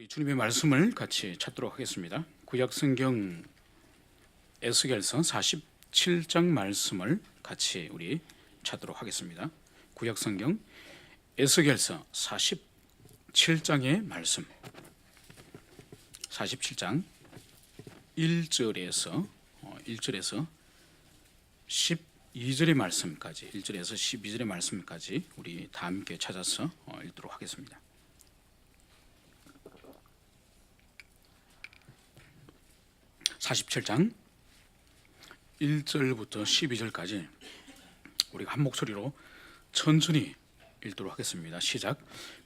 우리 주님의 말씀을 같이 찾도록 하겠습니다. 구약성경 에스겔서 47장 말씀을 같이 우리 찾도록 하겠습니다. 구약성경 에스겔서 47장의 말씀, 47장 1절에서 12절의 말씀까지, 1절에서 12절의 말씀까지 우리 다 함께 찾아서 읽도록 하겠습니다. 47장 1절부터 12절까지 우리가 한 목소리로 천천히 읽도록 하겠습니다. 시작.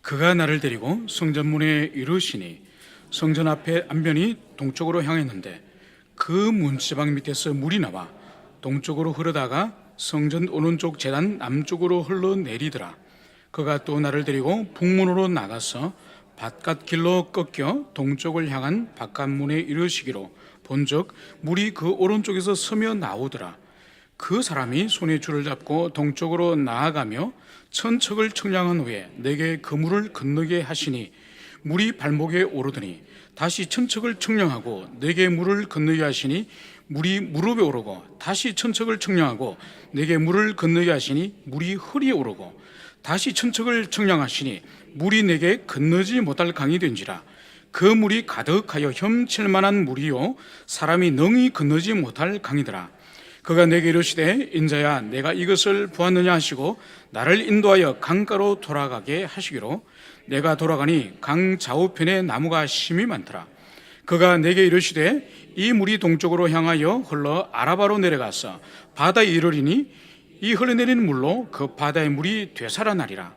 그가 나를 데리고 성전문에 이르시니 성전 앞에 안면이 동쪽으로 향했는데 그 문지방 밑에서 물이 나와 동쪽으로 흐르다가 성전 오른쪽 제단 남쪽으로 흘러내리더라. 그가 또 나를 데리고 북문으로 나가서 바깥 길로 꺾여 동쪽을 향한 바깥문에 이르시기로 본즉 물이 그 오른쪽에서 서며 나오더라. 그 사람이 손에 줄을 잡고 동쪽으로 나아가며 천척을 청량한 후에 내게 그 물을 건너게 하시니 물이 발목에 오르더니 다시 천척을 청량하고 내게 물을 건너게 하시니 물이 무릎에 오르고 다시 천척을 청량하고 내게 물을 건너게 하시니 물이 허리에 오르고 다시 천척을 청량하시니 물이 내게 건너지 못할 강이 된지라. 그 물이 가득하여 험칠 만한 물이요 사람이 능히 건너지 못할 강이더라. 그가 내게 이르시되 인자야 내가 이것을 보았느냐 하시고 나를 인도하여 강가로 돌아가게 하시기로 내가 돌아가니 강 좌우편에 나무가 심이 많더라. 그가 내게 이르시되 이 물이 동쪽으로 향하여 흘러 아라바로 내려가서 바다에 이르리니 이 흘러내리는 물로 그 바다의 물이 되살아나리라.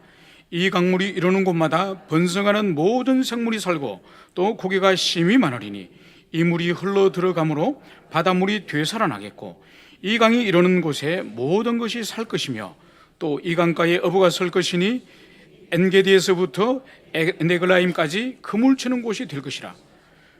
이 강물이 이르는 곳마다 번성하는 모든 생물이 살고 또 고기가 심이 많으리니 이 물이 흘러 들어가므로 바닷물이 되살아나겠고 이 강이 이르는 곳에 모든 것이 살 것이며 또 이 강가에 어부가 설 것이니 엔게디에서부터 에네글라임까지 그물 치는 곳이 될 것이라.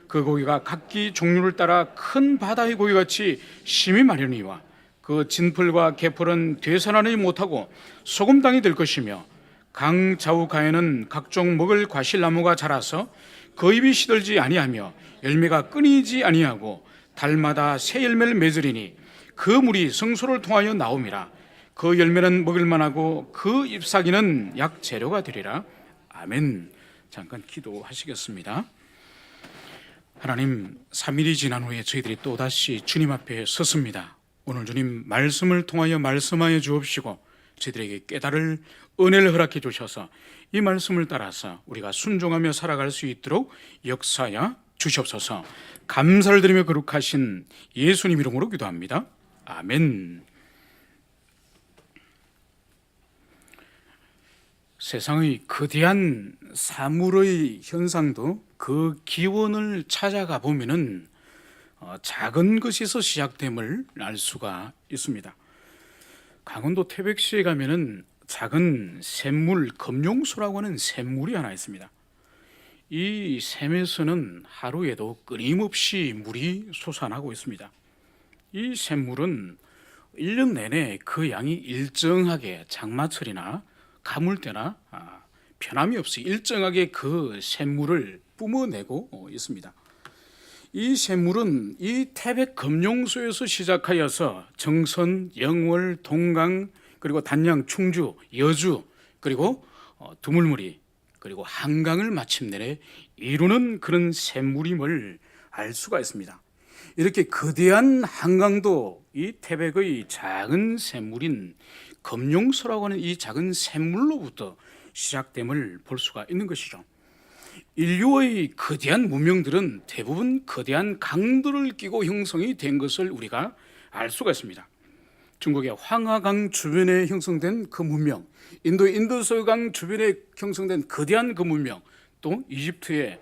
그 고기가 각기 종류를 따라 큰 바다의 고기같이 심이 마려니와 그 진풀과 개풀은 되살아나지 못하고 소금당이 될 것이며 강 좌우가에는 각종 먹을 과실나무가 자라서 그 잎이 시들지 아니하며 열매가 끊이지 아니하고 달마다 새 열매를 맺으리니 그 물이 성소를 통하여 나옴이라. 그 열매는 먹을 만하고 그 잎사귀는 약 재료가 되리라. 아멘. 잠깐 기도하시겠습니다. 하나님, 3일이 지난 후에 저희들이 또다시 주님 앞에 섰습니다. 오늘 주님 말씀을 통하여 말씀하여 주옵시고 저희들에게 깨달을 은혜를 허락해 주셔서 이 말씀을 따라서 우리가 순종하며 살아갈 수 있도록 역사하여 주시옵소서. 감사를 드리며 거룩하신 예수님 이름으로 기도합니다. 아멘. 세상의 거대한 사물의 현상도 그 기원을 찾아가 보면은 작은 것에서 시작됨을 알 수가 있습니다. 강원도 태백시에 가면은 작은 샘물, 검룡소라고 하는 샘물이 하나 있습니다. 이 샘에서는 하루에도 끊임없이 물이 솟아나고 있습니다. 이 샘물은 1년 내내 그 양이 일정하게 장마철이나 가물때나 변함이 없이 일정하게 그 샘물을 뿜어내고 있습니다. 이 샘물은 이 태백 검룡소에서 시작하여서 정선, 영월, 동강, 그리고 단양, 충주, 여주, 그리고 두물머리, 그리고 한강을 마침내 이루는 그런 샘물임을 알 수가 있습니다. 이렇게 거대한 한강도 이 태백의 작은 샘물인 검룡소라고 하는 이 작은 샘물로부터 시작됨을 볼 수가 있는 것이죠. 인류의 거대한 문명들은 대부분 거대한 강들을 끼고 형성이 된 것을 우리가 알 수가 있습니다. 중국의 황하강 주변에 형성된 그 문명, 인도의 인더스강 주변에 형성된 거대한 그 문명, 또 이집트의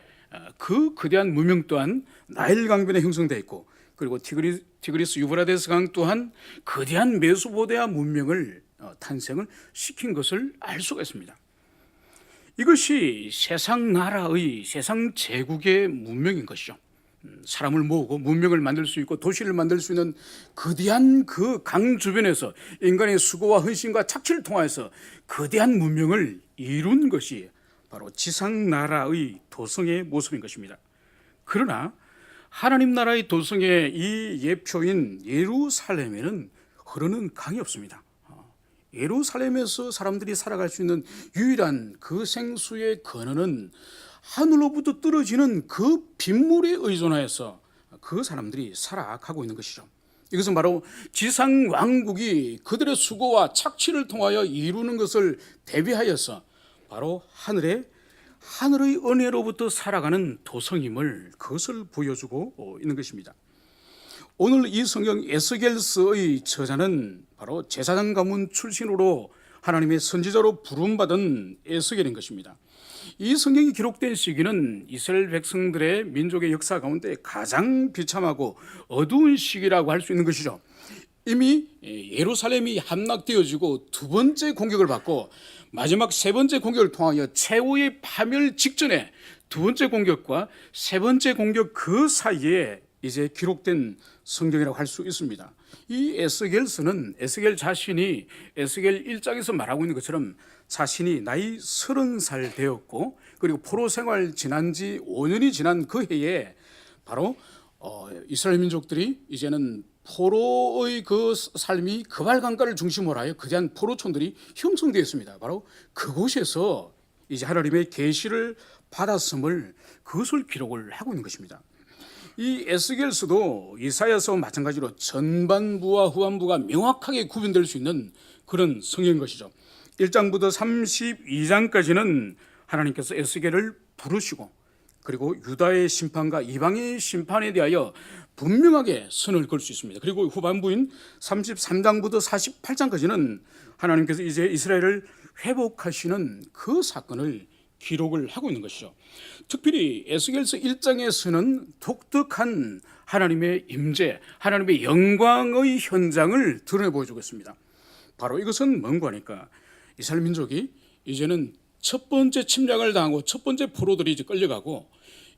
그 거대한 문명 또한 나일 강변에 형성되어 있고, 그리고 티그리스 유브라데스 강 또한 거대한 메소포타미아 문명을 탄생을 시킨 것을 알 수가 있습니다. 이것이 세상 나라의, 세상 제국의 문명인 것이죠. 사람을 모으고 문명을 만들 수 있고 도시를 만들 수 있는 거대한 그 강 주변에서 인간의 수고와 헌신과 착취를 통해서 거대한 문명을 이룬 것이 바로 지상 나라의 도성의 모습인 것입니다. 그러나 하나님 나라의 도성의 이 예표인 예루살렘에는 흐르는 강이 없습니다. 예루살렘에서 사람들이 살아갈 수 있는 유일한 그 생수의 근원은 하늘로부터 떨어지는 그 빗물에 의존하여서 그 사람들이 살아가고 있는 것이죠. 이것은 바로 지상 왕국이 그들의 수고와 착취를 통하여 이루는 것을 대비하여서 바로 하늘의 은혜로부터 살아가는 도성임을 그것을 보여주고 있는 것입니다. 오늘 이 성경 에스겔서의 저자는 바로 제사장 가문 출신으로 하나님의 선지자로 부름받은 에스겔인 것입니다. 이 성경이 기록된 시기는 이스라엘 백성들의 민족의 역사 가운데 가장 비참하고 어두운 시기라고 할 수 있는 것이죠. 이미 예루살렘이 함락되어지고 두 번째 공격을 받고 마지막 세 번째 공격을 통하여 최후의 파멸 직전에 두 번째 공격과 세 번째 공격 그 사이에 이제 기록된 성경이라고 할 수 있습니다. 이 에스겔서는 에스겔 자신이 에스겔 1장에서 말하고 있는 것처럼 자신이 나이 30살 되었고 그리고 포로 생활 지난 지 5년이 지난 그 해에 바로 이스라엘 민족들이 이제는 포로의 그 삶이 그발 강가를 중심으로 하여 거대한 포로촌들이 형성되었습니다. 바로 그곳에서 이제 하나님의 계시를 받았음을 그것을 기록을 하고 있는 것입니다. 이 에스겔서도 이사야서와 마찬가지로 전반부와 후반부가 명확하게 구분될 수 있는 그런 성경인 것이죠. 1장부터 32장까지는 하나님께서 에스겔을 부르시고 그리고 유다의 심판과 이방의 심판에 대하여 분명하게 선을 걸 수 있습니다. 그리고 후반부인 33장부터 48장까지는 하나님께서 이제 이스라엘을 회복하시는 그 사건을 기록을 하고 있는 것이죠. 특별히 에스겔서 1장에서는 독특한 하나님의 임재, 하나님의 영광의 현장을 드러내 보여주고 있습니다. 바로 이것은 뭔가 하니까 이스라엘 민족이 이제는 첫 번째 침략을 당하고 첫 번째 포로들이 이제 끌려가고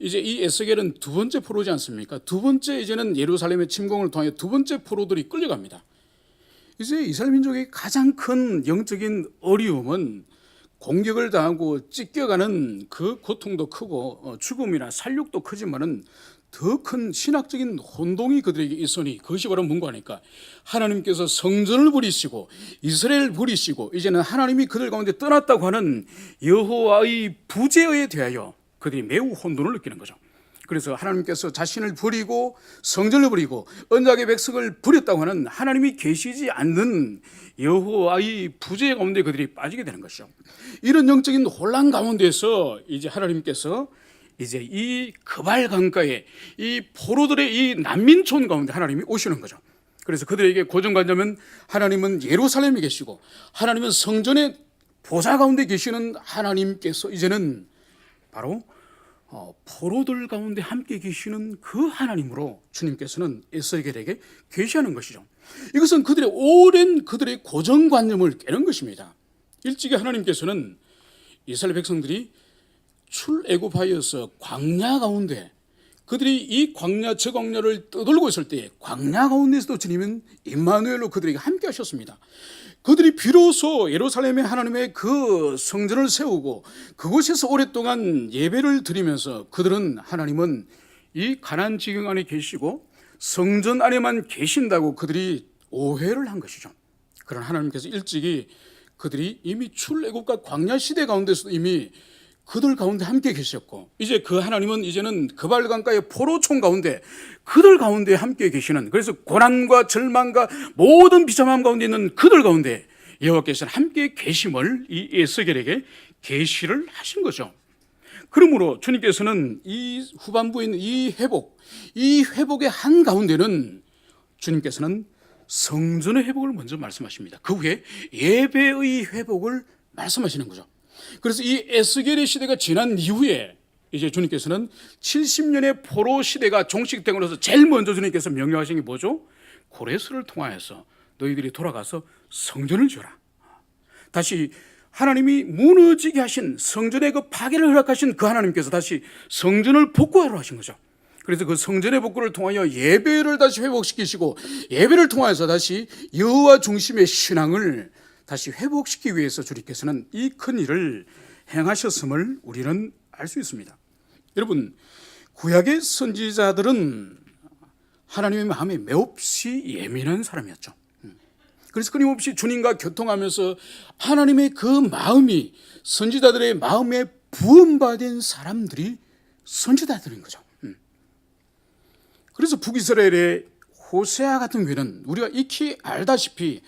이제 이 에스겔은 두 번째 포로지 않습니까? 두 번째 이제는 예루살렘의 침공을 통하여 두 번째 포로들이 끌려갑니다. 이제 이스라엘 민족의 가장 큰 영적인 어려움은 공격을 당하고 찢겨가는 그 고통도 크고 죽음이나 살육도 크지만은 더 큰 신학적인 혼동이 그들에게 있으니 그것이 바로 뭔가 하니까 하나님께서 성전을 버리시고 이스라엘을 버리시고 이제는 하나님이 그들 가운데 떠났다고 하는 여호와의 부재에 대하여 그들이 매우 혼돈을 느끼는 거죠. 그래서 하나님께서 자신을 버리고 성전을 버리고 언약의 백성을 버렸다고 하는 하나님이 계시지 않는 여호와의 부재 가운데 그들이 빠지게 되는 것이죠. 이런 영적인 혼란 가운데서 이제 하나님께서 이제 이 그발 강가에 이 포로들의 이 난민촌 가운데 하나님이 오시는 거죠. 그래서 그들에게 고정관념은 하나님은 예루살렘에 계시고 하나님은 성전의 보좌 가운데 계시는 하나님께서 이제는 바로 포로들 가운데 함께 계시는 그 하나님으로 주님께서는 에스겔에게 계시하는 것이죠. 이것은 그들의 오랜 그들의 고정관념을 깨는 것입니다. 일찍이 하나님께서는 이스라엘 백성들이 출애굽하여서 광야 가운데 그들이 이 광야 저 광야를 떠돌고 있을 때 광야 가운데서도 주님은 임마누엘로 그들에게 함께 하셨습니다. 그들이 비로소 예루살렘에 하나님의 그 성전을 세우고 그곳에서 오랫동안 예배를 드리면서 그들은 하나님은 이 가나안 지경 안에 계시고 성전 안에만 계신다고 그들이 오해를 한 것이죠. 그러나 하나님께서 일찍이 그들이 이미 출애굽과 광야 시대 가운데서도 이미 그들 가운데 함께 계셨고 이제 그 하나님은 이제는 그발 강가의 포로촌 가운데 그들 가운데 함께 계시는 그래서 고난과 절망과 모든 비참함 가운데 있는 그들 가운데 여호와께서는 함께 계심을 이 에스겔에게 계시를 하신 거죠. 그러므로 주님께서는 이 후반부에 있는 이 회복의 한 가운데는 주님께서는 성전의 회복을 먼저 말씀하십니다. 그 후에 예배의 회복을 말씀하시는 거죠. 그래서 이 에스겔의 시대가 지난 이후에 이제 주님께서는 70년의 포로 시대가 종식되고 나서 제일 먼저 주님께서 명령하신 게 뭐죠? 고레스를 통하여서 너희들이 돌아가서 성전을 지어라. 다시 하나님이 무너지게 하신 성전의 그 파괴를 허락하신 그 하나님께서 다시 성전을 복구하러 하신 거죠. 그래서 그 성전의 복구를 통하여 예배를 다시 회복시키시고 예배를 통하여서 다시 여호와 중심의 신앙을 다시 회복시키기 위해서 주님께서는 이 큰 일을 행하셨음을 우리는 알 수 있습니다. 여러분, 구약의 선지자들은 하나님의 마음에 매없이 예민한 사람이었죠. 그래서 끊임없이 주님과 교통하면서 하나님의 그 마음이 선지자들의 마음에 부음받은 사람들이 선지자들인 거죠. 그래서 북이스라엘의 호세아 같은 교회는 우리가 익히 알다시피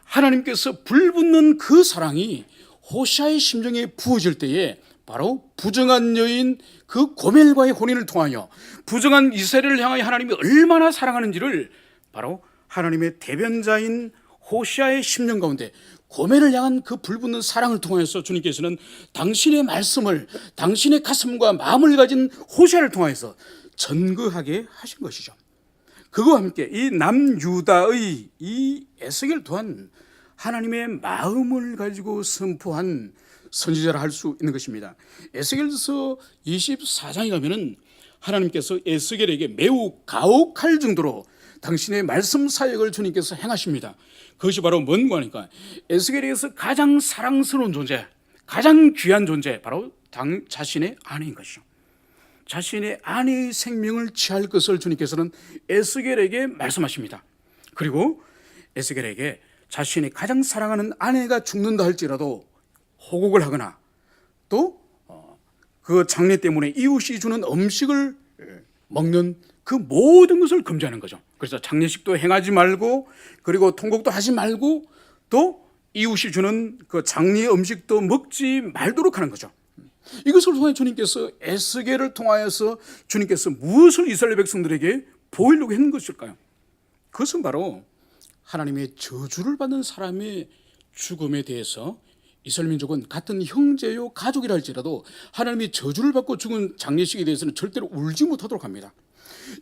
하나님께서 불붙는 그 사랑이 호세아의 심정에 부어질 때에 바로 부정한 여인 그 고멜과의 혼인을 통하여 부정한 이스라엘을 향하여 하나님이 얼마나 사랑하는지를 바로 하나님의 대변자인 호세아의 심령 가운데 고멜을 향한 그 불붙는 사랑을 통해서 주님께서는 당신의 말씀을 당신의 가슴과 마음을 가진 호세아를 통해서 전거하게 하신 것이죠. 그와 함께 이 남유다의 이 에스겔 또한 하나님의 마음을 가지고 선포한 선지자라 할 수 있는 것입니다. 에스겔서 24장에 가면은 하나님께서 에스겔에게 매우 가혹할 정도로 당신의 말씀 사역을 주님께서 행하십니다. 그것이 바로 뭔가 하니까 에스겔에게서 가장 사랑스러운 존재, 가장 귀한 존재, 바로 자신의 아내인 것이죠. 자신의 아내의 생명을 취할 것을 주님께서는 에스겔에게 말씀하십니다. 그리고 에스겔에게 자신이 가장 사랑하는 아내가 죽는다 할지라도 호곡을 하거나 또 그 장례 때문에 이웃이 주는 음식을 먹는 그 모든 것을 금지하는 거죠. 그래서 장례식도 행하지 말고 그리고 통곡도 하지 말고 또 이웃이 주는 그 장례 음식도 먹지 말도록 하는 거죠. 이것을 통해 주님께서 에스겔을 통하여서 주님께서 무엇을 이스라엘 백성들에게 보이려고 했는 것일까요? 그것은 바로 하나님의 저주를 받는 사람의 죽음에 대해서 이스라엘 민족은 같은 형제요 가족이라 할지라도 하나님이 저주를 받고 죽은 장례식에 대해서는 절대로 울지 못하도록 합니다.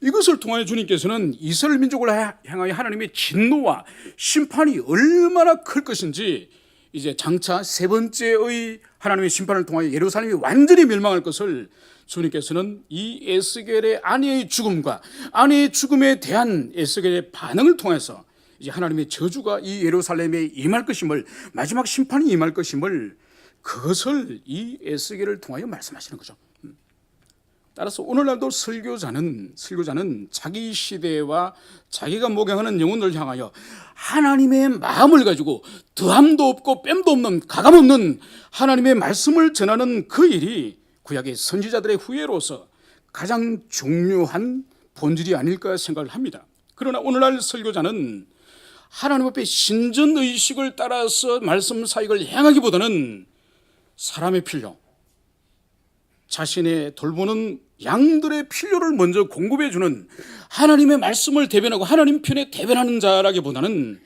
이것을 통하여 주님께서는 이스라엘 민족을 향하여 하나님의 진노와 심판이 얼마나 클 것인지 이제 장차 세 번째의 하나님의 심판을 통하여 예루살렘이 완전히 멸망할 것을 주님께서는 이 에스겔의 아내의 죽음과 아내의 죽음에 대한 에스겔의 반응을 통해서 이제 하나님의 저주가 이 예루살렘에 임할 것임을, 마지막 심판이 임할 것임을, 그것을 이 에스겔을 통하여 말씀하시는 거죠. 따라서 오늘날도 설교자는 자기 시대와 자기가 목양하는 영혼을 향하여 하나님의 마음을 가지고 더함도 없고 뺨도 없는 가감 없는 하나님의 말씀을 전하는 그 일이 구약의 선지자들의 후예로서 가장 중요한 본질이 아닐까 생각을 합니다. 그러나 오늘날 설교자는 하나님 앞에 신전의식을 따라서 말씀 사역을 행하기보다는 사람의 필요, 자신의 돌보는 양들의 필요를 먼저 공급해 주는 하나님의 말씀을 대변하고 하나님 편에 대변하는 자라기보다는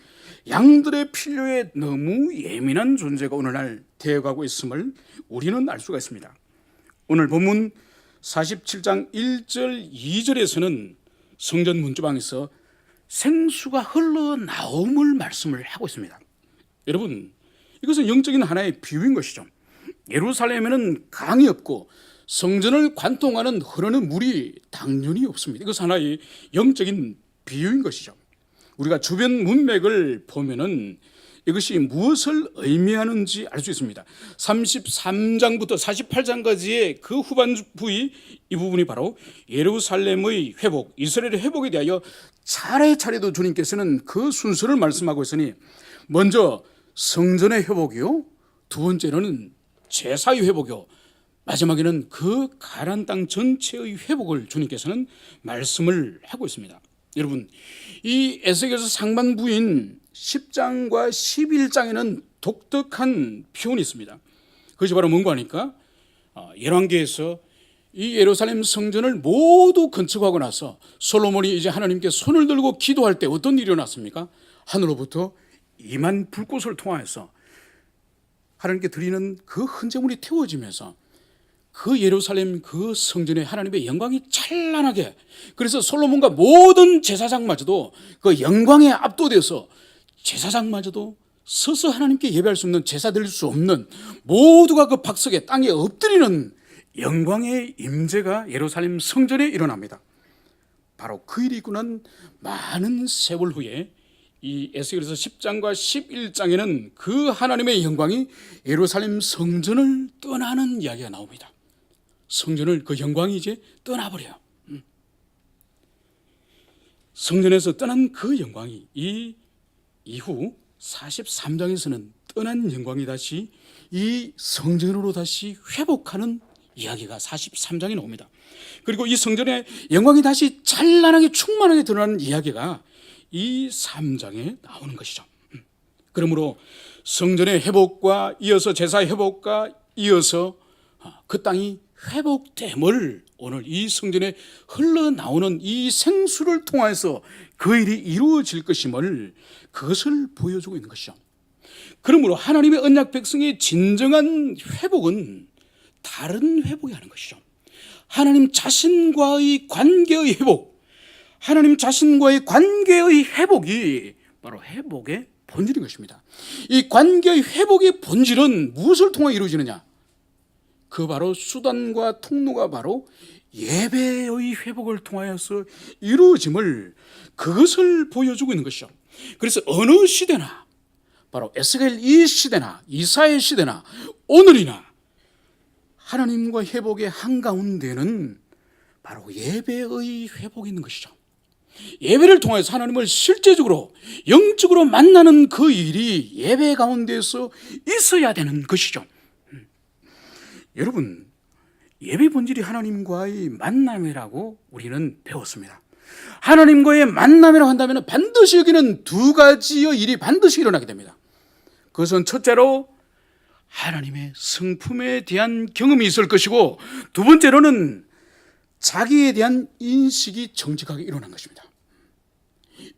양들의 필요에 너무 예민한 존재가 오늘날 되어가고 있음을 우리는 알 수가 있습니다. 오늘 본문 47장 1절 2절에서는 성전 문주방에서 생수가 흘러나옴을 말씀을 하고 있습니다. 여러분, 이것은 영적인 하나의 비유인 것이죠. 예루살렘에는 강이 없고 성전을 관통하는 흐르는 물이 당연히 없습니다. 이것은 하나의 영적인 비유인 것이죠. 우리가 주변 문맥을 보면은 이것이 무엇을 의미하는지 알 수 있습니다. 33장부터 48장까지의 그 후반부의 이 부분이 바로 예루살렘의 회복, 이스라엘의 회복에 대하여 차례차례도 주님께서는 그 순서를 말씀하고 있으니 먼저 성전의 회복이요, 두 번째로는 제사의 회복이요, 마지막에는 그 가나안 땅 전체의 회복을 주님께서는 말씀을 하고 있습니다. 여러분, 이 에스겔서 상반부인 10장과 11장에는 독특한 표현이 있습니다. 그것이 바로 뭔가 하니까 열왕기에서 이 예루살렘 성전을 모두 건축하고 나서 솔로몬이 이제 하나님께 손을 들고 기도할 때 어떤 일이 일어났습니까? 하늘로부터 임한 불꽃을 통하여서 하나님께 드리는 그 헌제물이 태워지면서 그 예루살렘 그 성전에 하나님의 영광이 찬란하게, 그래서 솔로몬과 모든 제사장마저도 그 영광에 압도돼서 제사장마저도 서서 하나님께 예배할 수 없는, 제사 드릴 수 없는, 모두가 그 박석에 땅에 엎드리는 영광의 임재가 예루살렘 성전에 일어납니다. 바로 그 일이 있고 난 많은 세월 후에 이 에스겔서 10장과 11장에는 그 하나님의 영광이 예루살렘 성전을 떠나는 이야기가 나옵니다. 성전을 그 영광이 이제 떠나버려요. 성전에서 떠난 그 영광이 이 이후 43장에서는 떠난 영광이 다시 이 성전으로 다시 회복하는 이야기가 43장에 나옵니다. 그리고 이 성전의 영광이 다시 찬란하게 충만하게 드러나는 이야기가 이 3장에 나오는 것이죠. 그러므로 성전의 회복과 이어서 제사의 회복과 이어서 그 땅이 회복됨을 오늘 이 성전에 흘러나오는 이 생수를 통해서 그 일이 이루어질 것임을 그것을 보여주고 있는 것이죠. 그러므로 하나님의 언약 백성의 진정한 회복은 다른 회복이 하는 것이죠. 하나님 자신과의 관계의 회복, 하나님 자신과의 관계의 회복이 바로 회복의 본질인 것입니다. 이 관계의 회복의 본질은 무엇을 통해 이루어지느냐? 그 바로 수단과 통로가 바로 예배의 회복을 통하여서 이루어짐을 그것을 보여주고 있는 것이죠. 그래서 어느 시대나 바로 에스겔 이 시대나 이사의 시대나 오늘이나 하나님과 회복의 한가운데는 바로 예배의 회복이 있는 것이죠. 예배를 통해서 하나님을 실제적으로 영적으로 만나는 그 일이 예배 가운데서 있어야 되는 것이죠. 여러분, 예배 본질이 하나님과의 만남이라고 우리는 배웠습니다. 하나님과의 만남이라고 한다면 반드시 여기는 두 가지의 일이 반드시 일어나게 됩니다. 그것은 첫째로 하나님의 성품에 대한 경험이 있을 것이고, 두 번째로는 자기에 대한 인식이 정직하게 일어난 것입니다.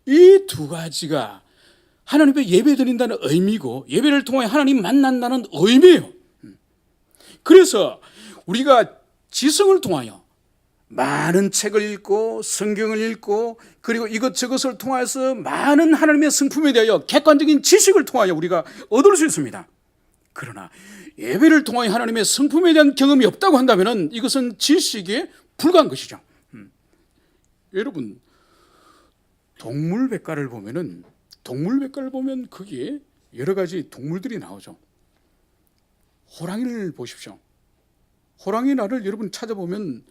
이 두 가지가 하나님께 예배 드린다는 의미고 예배를 통해 하나님 만난다는 의미예요. 그래서 우리가 지성을 통하여 많은 책을 읽고 성경을 읽고 그리고 이것저것을 통해서 많은 하나님의 성품에 대하여 객관적인 지식을 통하여 우리가 얻을 수 있습니다. 그러나 예배를 통하여 하나님의 성품에 대한 경험이 없다고 한다면 이것은 지식에 불과한 것이죠. 여러분, 동물백과를 보면 거기에 여러 가지 동물들이 나오죠. 호랑이를 보십시오. 호랑이 나를 여러분 찾아보면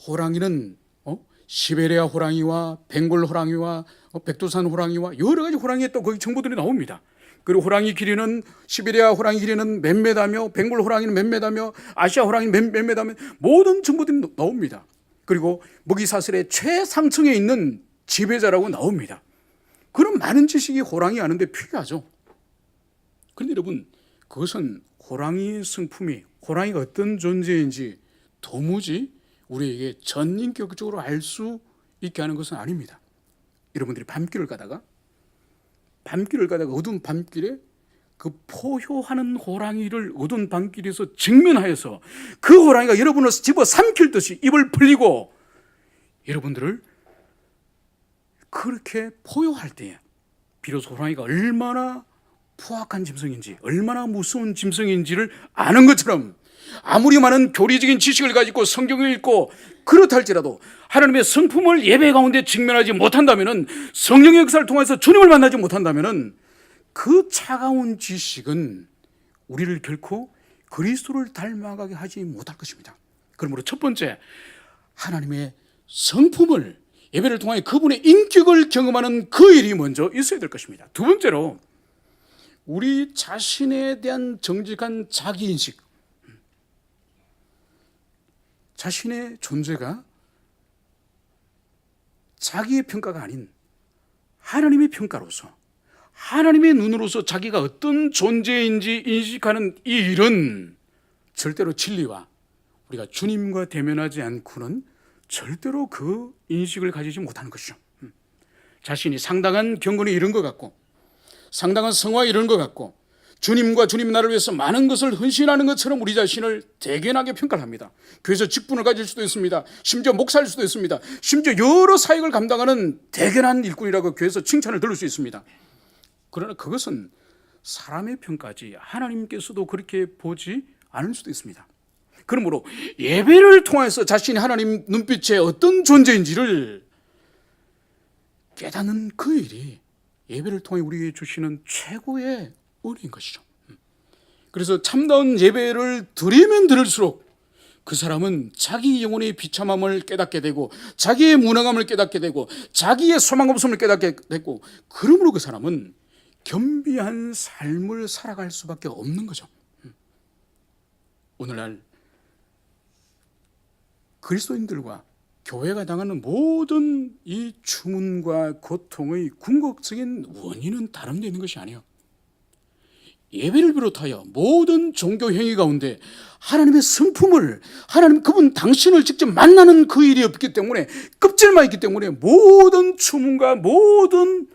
호랑이는 시베리아 호랑이와 벵골 호랑이와 백두산 호랑이와 여러 가지 호랑이의 또 거기 정보들이 나옵니다. 그리고 호랑이 길이는 시베리아 호랑이 길이는 몇 메다며 벵골 호랑이는 몇 메다며 아시아 호랑이는 몇 메다며 모든 정보들이 나옵니다. 그리고 먹이사슬의 최상층에 있는 지배자라고 나옵니다. 그런 많은 지식이 호랑이 아는데 필요하죠. 그런데 여러분, 그것은 호랑이의 성품이 호랑이가 어떤 존재인지 도무지 우리에게 전인격적으로 알 수 있게 하는 것은 아닙니다. 여러분들이 밤길을 가다가 어두운 밤길에 그 포효하는 호랑이를 어두운 밤길에서 직면하여서 그 호랑이가 여러분을 집어 삼킬 듯이 입을 벌리고 여러분들을 그렇게 포효할 때에 비로소 호랑이가 얼마나 포악한 짐승인지 얼마나 무서운 짐승인지를 아는 것처럼 아무리 많은 교리적인 지식을 가지고 성경을 읽고 그렇다 할지라도 하나님의 성품을 예배 가운데 직면하지 못한다면, 성령의 역사를 통해서 주님을 만나지 못한다면 그 차가운 지식은 우리를 결코 그리스도를 닮아가게 하지 못할 것입니다. 그러므로 첫 번째, 하나님의 성품을 예배를 통해 그분의 인격을 경험하는 그 일이 먼저 있어야 될 것입니다. 두 번째로 우리 자신에 대한 정직한 자기인식, 자신의 존재가 자기의 평가가 아닌 하나님의 평가로서 하나님의 눈으로서 자기가 어떤 존재인지 인식하는 이 일은 절대로 진리와 우리가 주님과 대면하지 않고는 절대로 그 인식을 가지지 못하는 것이죠. 자신이 상당한 경건에 이른 것 같고 상당한 성화에 이른 것 같고 주님과 주님 나라를 위해서 많은 것을 헌신하는 것처럼 우리 자신을 대견하게 평가를 합니다. 교회에서 직분을 가질 수도 있습니다. 심지어 목사일 수도 있습니다. 심지어 여러 사역을 감당하는 대견한 일꾼이라고 교회에서 칭찬을 들을 수 있습니다. 그러나 그것은 사람의 평가지 하나님께서도 그렇게 보지 않을 수도 있습니다. 그러므로 예배를 통해서 자신이 하나님 눈빛에 어떤 존재인지를 깨닫는 그 일이 예배를 통해 우리에게 주시는 최고의 은혜인 것이죠. 그래서 참다운 예배를 드리면 드릴수록 그 사람은 자기 영혼의 비참함을 깨닫게 되고 자기의 무능함을 깨닫게 되고 자기의 소망 없음을 깨닫게 되고, 그러므로 그 사람은 겸비한 삶을 살아갈 수밖에 없는 거죠. 오늘날 그리스도인들과 교회가 당하는 모든 이 추문과 고통의 궁극적인 원인은 다른 데 있는 것이 아니에요. 예배를 비롯하여 모든 종교 행위 가운데 하나님의 성품을, 하나님 그분 당신을 직접 만나는 그 일이 없기 때문에, 껍질만 있기 때문에 모든 추문과 모든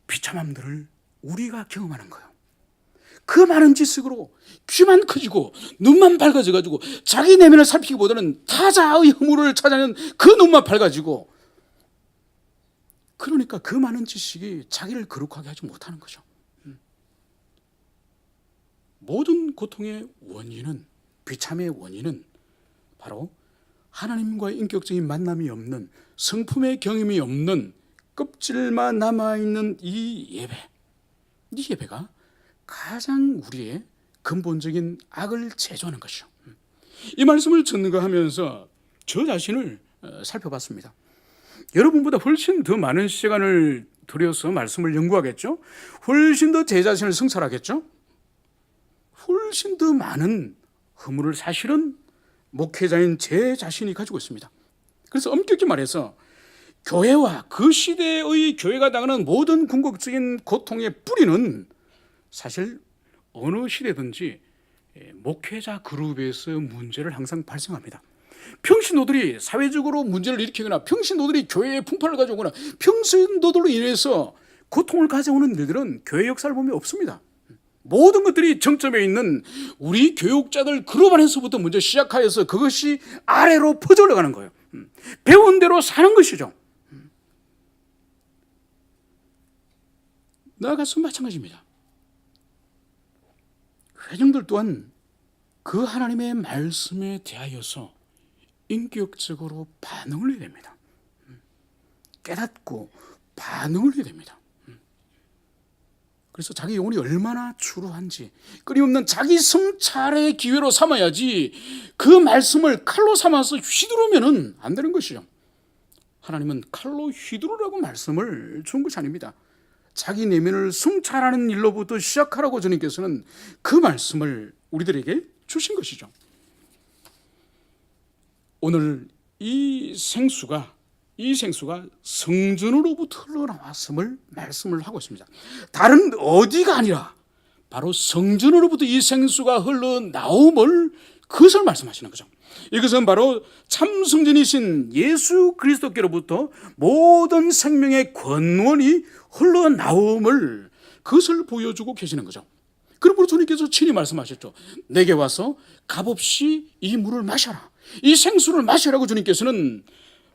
비참함들을 우리가 경험하는 거예요. 그 많은 지식으로 귀만 커지고 눈만 밝아져가지고 자기 내면을 살피기보다는 타자의 허물을 찾아내는 그 눈만 밝아지고, 그러니까 그 많은 지식이 자기를 거룩하게 하지 못하는 거죠. 모든 고통의 원인은, 비참의 원인은 바로 하나님과의 인격적인 만남이 없는, 성품의 경험이 없는, 껍질만 남아있는 이 예배, 이 예배가 가장 우리의 근본적인 악을 제조하는 것이죠. 이 말씀을 전가하면서 저 자신을 살펴봤습니다. 여러분보다 훨씬 더 많은 시간을 들여서 말씀을 연구하겠죠. 훨씬 더 제 자신을 성찰하겠죠. 훨씬 더 많은 허물을 사실은 목회자인 제 자신이 가지고 있습니다. 그래서 엄격히 말해서 교회와 그 시대의 교회가 당하는 모든 궁극적인 고통의 뿌리는 사실 어느 시대든지 목회자 그룹에서 문제를 항상 발생합니다. 평신도들이 사회적으로 문제를 일으키거나 평신도들이 교회에 풍파를 가져오거나 평신도들로 인해서 고통을 가져오는 일들은 교회 역사를 보면 없습니다. 모든 것들이 정점에 있는 우리 교육자들 그룹 안에서부터 먼저 시작하여서 그것이 아래로 퍼져 올라가는 거예요. 배운 대로 사는 것이죠. 나아가서 마찬가지입니다. 회중들 또한 그 하나님의 말씀에 대하여서 인격적으로 반응을 해야 됩니다. 깨닫고 반응을 해야 됩니다. 그래서 자기 영혼이 얼마나 추루한지 끊임없는 자기 성찰의 기회로 삼아야지, 그 말씀을 칼로 삼아서 휘두르면 안 되는 것이죠. 하나님은 칼로 휘두르라고 말씀을 준 것이 아닙니다. 자기 내면을 성찰하는 일로부터 시작하라고 주님께서는 그 말씀을 우리들에게 주신 것이죠. 오늘 이 생수가 성전으로부터 흘러나왔음을 말씀을 하고 있습니다. 다른 어디가 아니라 바로 성전으로부터 이 생수가 흘러나옴을, 그것을 말씀하시는 거죠. 이것은 바로 참 성전이신 예수 그리스도께로부터 모든 생명의 권원이 흘러나옴을, 그것을 보여주고 계시는 거죠. 그러므로 주님께서 친히 말씀하셨죠. 내게 와서 값없이 이 물을 마셔라, 이 생수를 마시라고 주님께서는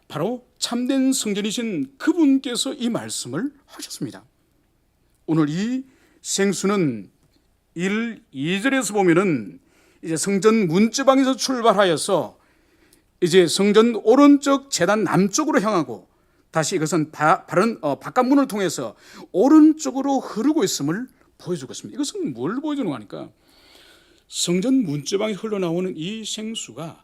바로 참된 성전이신 그분께서 이 말씀을 하셨습니다. 오늘 이 생수는 1, 2절에서 보면은 이제 성전 문지방에서 출발하여서 이제 성전 오른쪽 제단 남쪽으로 향하고 다시 이것은 바깥문을 통해서 오른쪽으로 흐르고 있음을 보여주고 있습니다. 이것은 뭘 보여주는 거니까, 성전 문지방에 흘러나오는 이 생수가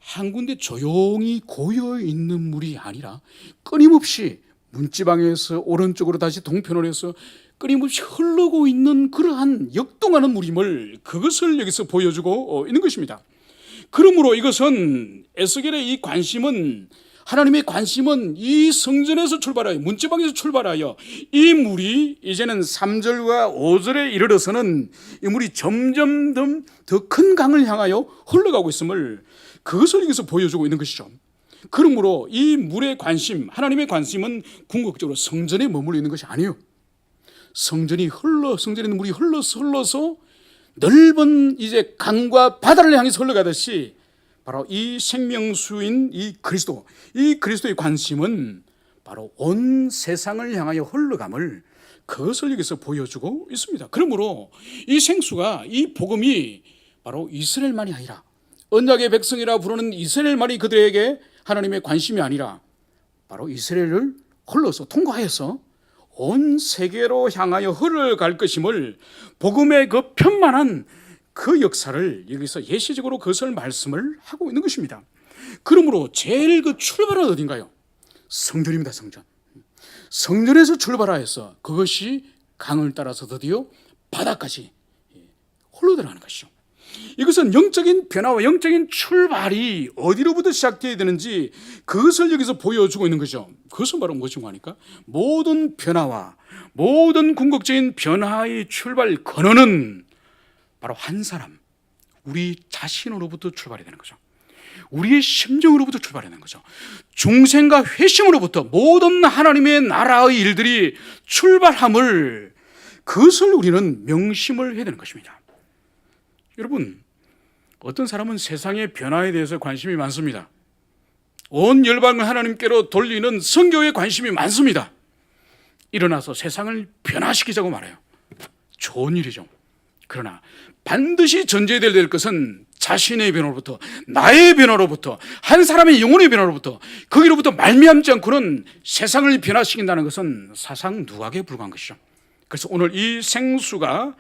한 군데 조용히 고여 있는 물이 아니라 끊임없이 문지방에서 오른쪽으로 다시 동편으로 해서 끊임없이 흐르고 있는 그러한 역동하는 물임을, 그것을 여기서 보여주고 있는 것입니다. 그러므로 이것은 에스겔의 이 관심은, 하나님의 관심은 이 성전에서 출발하여, 문지방에서 출발하여 이 물이 이제는 3절과 5절에 이르러서는 이 물이 점점 더 큰 강을 향하여 흘러가고 있음을, 그것을 여기서 보여주고 있는 것이죠. 그러므로 이 물의 관심, 하나님의 관심은 궁극적으로 성전에 머물러 있는 것이 아니에요. 성전에 있는 물이 흘러서 넓은 이제 강과 바다를 향해서 흘러가듯이 바로 이 생명수인 이 그리스도의 관심은 바로 온 세상을 향하여 흘러감을, 그것을 여기서 보여주고 있습니다. 그러므로 이 생수가, 이 복음이 바로 이스라엘만이 아니라, 언약의 백성이라 부르는 이스라엘만이 그들에게 하나님의 관심이 아니라 바로 이스라엘을 흘러서 통과해서 온 세계로 향하여 흘러갈 것임을 복음의 그 편만한 그 역사를 여기서 예시적으로 그것을 말씀을 하고 있는 것입니다. 그러므로 제일 그 출발은 어딘가요? 성전입니다. 성전. 성전에서 출발하여서 그것이 강을 따라서 드디어 바다까지 흘러들어가는 것이죠. 이것은 영적인 변화와 영적인 출발이 어디로부터 시작되어야 되는지 그것을 여기서 보여주고 있는 거죠. 그것은 바로 무엇인가 하니까 모든 변화와 모든 궁극적인 변화의 출발 근원은 바로 한 사람, 우리 자신으로부터 출발이 되는 거죠. 우리의 심정으로부터 출발하는 거죠. 중생과 회심으로부터 모든 하나님의 나라의 일들이 출발함을, 그것을 우리는 명심을 해야 되는 것입니다. 여러분, 어떤 사람은 세상의 변화에 대해서 관심이 많습니다. 온 열방을 하나님께로 돌리는 선교에 관심이 많습니다. 일어나서 세상을 변화시키자고 말해요. 좋은 일이죠. 그러나 반드시 전제되어야 될 것은 자신의 변화로부터, 나의 변화로부터, 한 사람의 영혼의 변화로부터, 거기로부터 말미암지 않고는 세상을 변화시킨다는 것은 사상 누각에 불과한 것이죠. 그래서 오늘 이 생수가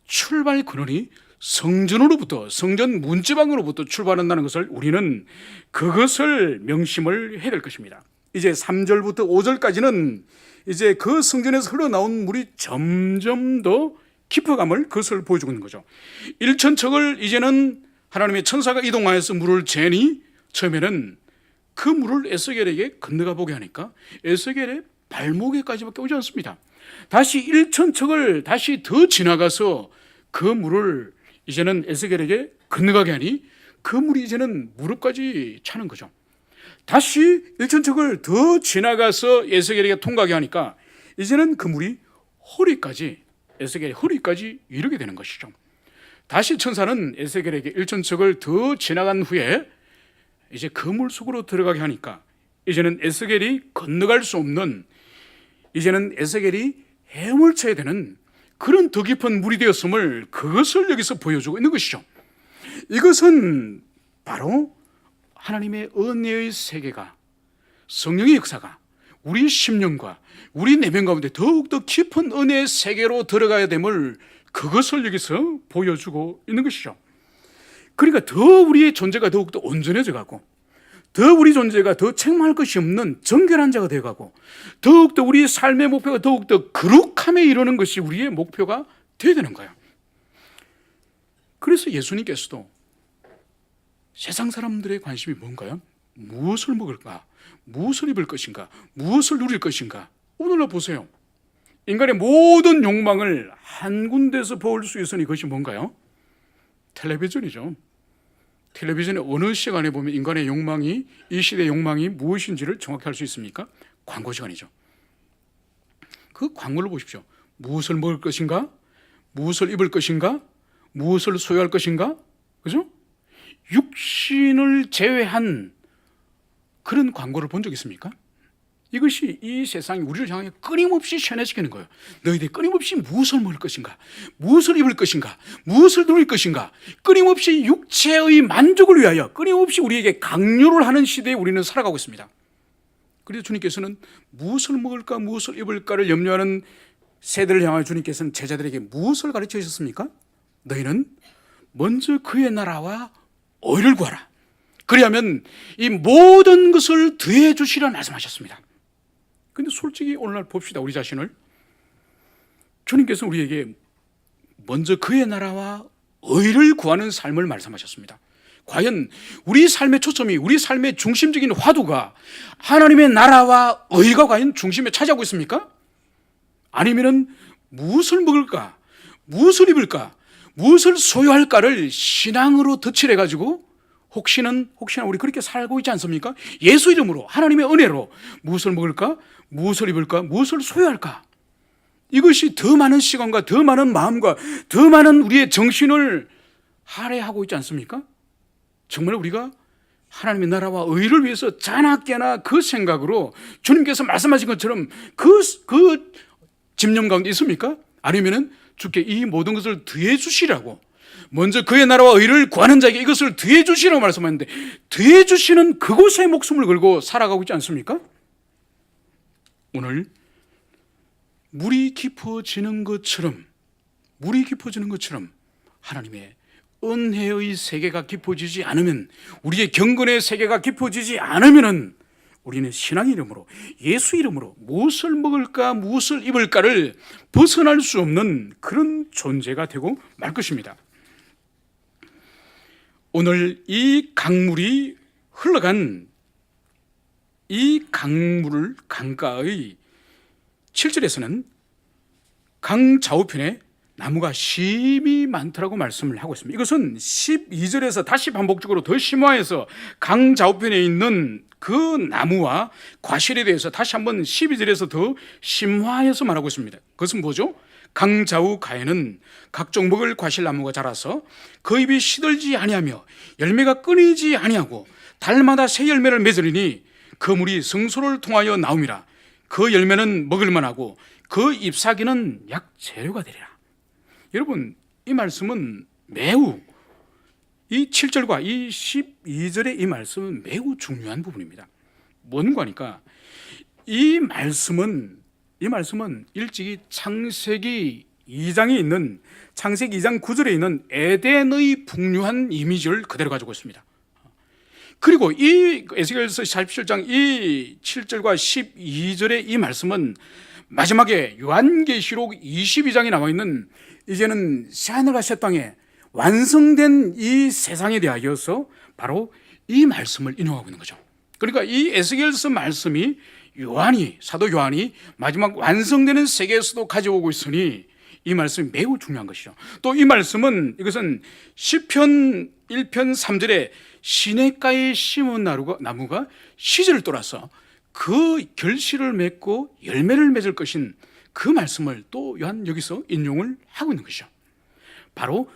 출발 근원이 성전으로부터, 성전 문지방으로부터 출발한다는 것을 우리는 그것을 명심을 해야 될 것입니다. 이제 3절부터 5절까지는 이제 그 성전에서 흘러나온 물이 점점 더 깊어감을, 그것을 보여주고 있는 거죠. 1천척을 이제는 하나님의 천사가 이동하여서 물을 재니 처음에는 그 물을 에스겔에게 건너가 보게 하니까 에스겔의 발목에까지밖에 오지 않습니다. 다시 1천척을 다시 더 지나가서 그 물을 이제는 에스겔에게 건너가게 하니 그 물이 이제는 무릎까지 차는 거죠. 다시 1천척을 더 지나가서 에스겔에게 통과하게 하니까 이제는 그 물이 허리까지, 에스겔의 허리까지 이르게 되는 것이죠. 다시 천사는 에스겔에게 1천척을 더 지나간 후에 이제 그 물 속으로 들어가게 하니까 이제는 에스겔이 건너갈 수 없는, 이제는 에스겔이 헤엄쳐야 되는 그런 더 깊은 물이 되었음을, 그것을 여기서 보여주고 있는 것이죠. 이것은 바로 하나님의 은혜의 세계가, 성령의 역사가 우리 심령과 우리 내면 가운데 더욱더 깊은 은혜의 세계로 들어가야 됨을, 그것을 여기서 보여주고 있는 것이죠. 그러니까 더 우리의 존재가 더욱더 온전해져 가고, 더 우리 존재가 더 책망할 것이 없는 정결한 자가 되어가고, 더욱더 우리의 삶의 목표가 더욱더 거룩함에 이르는 것이 우리의 목표가 되어야 되는 거예요. 그래서 예수님께서도 세상 사람들의 관심이 뭔가요? 무엇을 먹을까? 무엇을 입을 것인가? 무엇을 누릴 것인가? 오늘날 보세요. 인간의 모든 욕망을 한 군데서 볼 수 있으니 그것이 뭔가요? 텔레비전이죠. 텔레비전의 어느 시간에 보면 인간의 욕망이, 이 시대의 욕망이 무엇인지를 정확히 알 수 있습니까? 광고 시간이죠. 그 광고를 보십시오. 무엇을 먹을 것인가? 무엇을 입을 것인가? 무엇을 소유할 것인가? 그죠? 육신을 제외한 그런 광고를 본 적 있습니까? 이것이 이 세상이 우리를 향해 끊임없이 현해시키는 거예요. 너희들이 끊임없이 무엇을 먹을 것인가, 무엇을 입을 것인가, 무엇을 누릴 것인가, 끊임없이 육체의 만족을 위하여 끊임없이 우리에게 강요를 하는 시대에 우리는 살아가고 있습니다. 그래서 주님께서는 무엇을 먹을까, 무엇을 입을까를 염려하는 세대를 향하여 주님께서는 제자들에게 무엇을 가르쳐 주셨습니까? 너희는 먼저 그의 나라와 의를 구하라. 그리하면 이 모든 것을 더해 주시라 말씀하셨습니다. 근데 솔직히 오늘날 봅시다. 우리 자신을. 주님께서 우리에게 먼저 그의 나라와 의를 구하는 삶을 말씀하셨습니다. 과연 우리 삶의 초점이, 우리 삶의 중심적인 화두가 하나님의 나라와 의가 과연 중심에 차지하고 있습니까? 아니면은 무엇을 먹을까, 무엇을 입을까, 무엇을 소유할까를 신앙으로 덧칠해가지고 혹시나 우리 그렇게 살고 있지 않습니까? 예수 이름으로, 하나님의 은혜로 무엇을 먹을까, 무엇을 입을까, 무엇을 소유할까, 이것이 더 많은 시간과 더 많은 마음과 더 많은 우리의 정신을 할애하고 있지 않습니까? 정말 우리가 하나님의 나라와 의를 위해서 자나깨나 그 생각으로 주님께서 말씀하신 것처럼 그 집념 가운데 있습니까? 아니면은 주께 이 모든 것을 더해 주시라고, 먼저 그의 나라와 의를 구하는 자에게 이것을 더해 주시라고 말씀하는데, 더해 주시는 그곳에 목숨을 걸고 살아가고 있지 않습니까? 오늘 물이 깊어지는 것처럼 하나님의 은혜의 세계가 깊어지지 않으면, 우리의 경건의 세계가 깊어지지 않으면은 우리는 신앙 이름으로, 예수 이름으로 무엇을 먹을까 무엇을 입을까를 벗어날 수 없는 그런 존재가 되고 말 것입니다. 오늘 이 강물이 흘러간 이 강가의 7절에서는 강 좌우편에 나무가 심이 많더라고 말씀을 하고 있습니다. 이것은 12절에서 다시 반복적으로 더 심화해서 강 좌우편에 있는 그 나무와 과실에 대해서 다시 한번 12절에서 더 심화해서 말하고 있습니다. 그것은 뭐죠? 강 좌우 가에는 각종 먹을 과실나무가 자라서 그 잎이 시들지 아니하며 열매가 끊이지 아니하고 달마다 새 열매를 맺으리니 그 물이 성소를 통하여 나옴이라. 그 열매는 먹을 만하고 그 잎사귀는 약 재료가 되리라. 여러분, 이 말씀은 매우, 이 7절과 이 12절의 이 말씀은 매우 중요한 부분입니다. 뭔가 하니까 이 말씀은 일찍이 창세기 2장에 있는, 창세기 2장 9절에 있는 에덴의 풍요한 이미지를 그대로 가지고 있습니다. 그리고 이 에스겔서 47장 이 7절과 12절의 이 말씀은 마지막에 요한계시록 22장에 나와 있는, 이제는 새하늘과 새 땅에 완성된 이 세상에 대하여서 바로 이 말씀을 인용하고 있는 거죠. 그러니까 이 에스겔서 말씀이 사도 요한이 마지막 완성되는 세계에서도 가져오고 있으니 이 말씀이 매우 중요한 것이죠. 또 이 말씀은, 이것은 시편 1편 3절에 시냇가에 심은 나무가 시절을 떠나서 그 결실을 맺고 열매를 맺을 것인 그 말씀을 또 요한 여기서 인용을 하고 있는 것이죠. 바로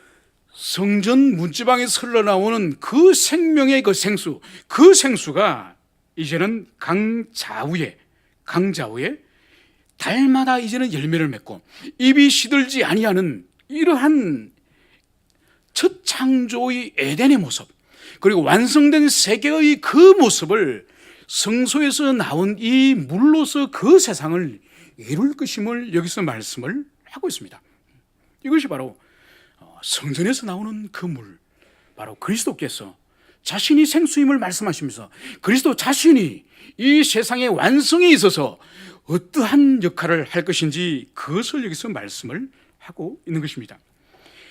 성전 문지방에서 흘러나오는 그 생명의 그 생수가 이제는 강 좌우에 달마다 이제는 열매를 맺고 잎이 시들지 아니하는 이러한 첫 창조의 에덴의 모습, 그리고 완성된 세계의 그 모습을 성소에서 나온 이 물로서 그 세상을 이룰 것임을 여기서 말씀을 하고 있습니다. 이것이 바로 성전에서 나오는 그 물, 바로 그리스도께서 자신이 생수임을 말씀하시면서 그리스도 자신이 이 세상의 완성에 있어서 어떠한 역할을 할 것인지 그것을 여기서 말씀을 하고 있는 것입니다.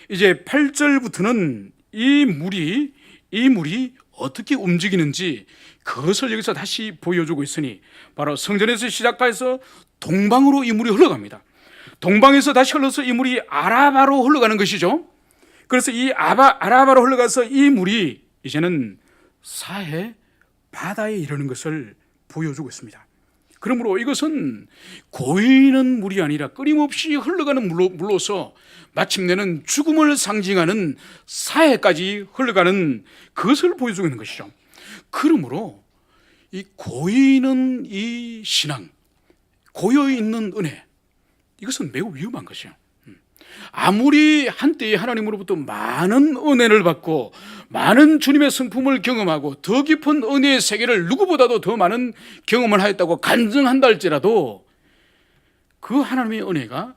이제 8절부터는 이 물이 어떻게 움직이는지 그것을 여기서 다시 보여주고 있으니, 바로 성전에서 시작해서 동방으로 이 물이 흘러갑니다. 동방에서 다시 흘러서 이 물이 아라바로 흘러가는 것이죠. 그래서 이 아라바로 흘러가서 이 물이 이제는 사해 바다에 이르는 것을 보여주고 있습니다. 그러므로 이것은 고이는 물이 아니라 끊임없이 흘러가는 물로서 마침내는 죽음을 상징하는 사해까지 흘러가는 그것을 보여주고 있는 것이죠. 그러므로 이 고이는 이 신앙, 고여있는 은혜, 이것은 매우 위험한 것이에요. 아무리 한때에 하나님으로부터 많은 은혜를 받고 많은 주님의 성품을 경험하고 더 깊은 은혜의 세계를 누구보다도 더 많은 경험을 하였다고 간증한다 할지라도 그 하나님의 은혜가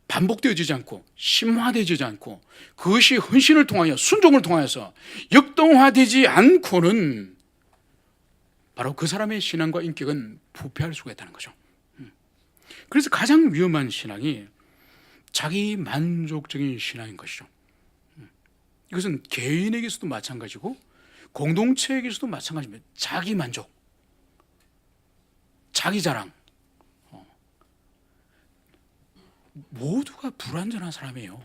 반복되어지지 않고 심화되지 않고 그것이 헌신을 통하여 순종을 통하여서 역동화되지 않고는 바로 그 사람의 신앙과 인격은 부패할 수가 있다는 거죠. 그래서 가장 위험한 신앙이 자기 만족적인 신앙인 것이죠. 이것은 개인에게서도 마찬가지고 공동체에게서도 마찬가지입니다. 자기 만족, 자기 자랑, 모두가 불완전한 사람이에요.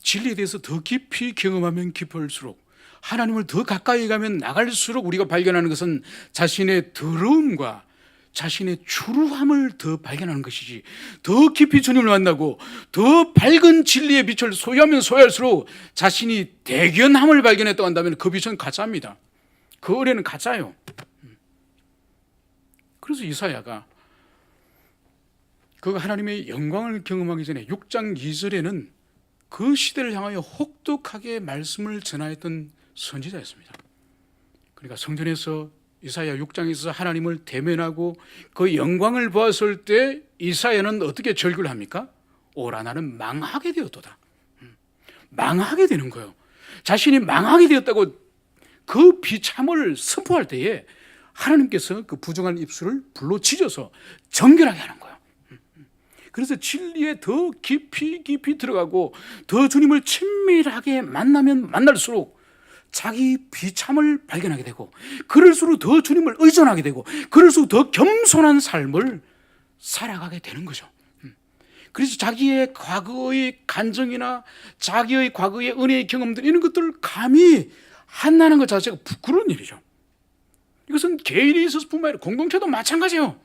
진리에 대해서 더 깊이 경험하면 깊을수록, 하나님을 더 가까이 가면 나갈수록 우리가 발견하는 것은 자신의 더러움과 자신의 추루함을 더 발견하는 것이지, 더 깊이 주님을 만나고 더 밝은 진리의 빛을 소유하면 소유할수록 자신이 대견함을 발견했다고 한다면 그 빛은 가짜입니다. 그 은혜는 가짜예요. 그래서 이사야가 그 하나님의 영광을 경험하기 전에 6장 2절에는 그 시대를 향하여 혹독하게 말씀을 전하였던 선지자였습니다. 그러니까 성전에서 이사야 6장에서 하나님을 대면하고 그 영광을 보았을 때 이사야는 어떻게 절규를 합니까? 오라 나는 망하게 되었도다. 망하게 되는 거예요. 자신이 망하게 되었다고 그 비참을 선포할 때에 하나님께서 그 부정한 입술을 불로 찢어서 정결하게 하는 거예요. 그래서 진리에 더 깊이 들어가고 더 주님을 친밀하게 만나면 만날수록 자기 비참을 발견하게 되고, 그럴수록 더 주님을 의존하게 되고, 그럴수록 더 겸손한 삶을 살아가게 되는 거죠. 그래서 자기의 과거의 간증이나 자기의 과거의 은혜의 경험들, 이런 것들을 감히 한다는 것 자체가 부끄러운 일이죠. 이것은 개인이 있어서 뿐만 아니라 공동체도 마찬가지예요.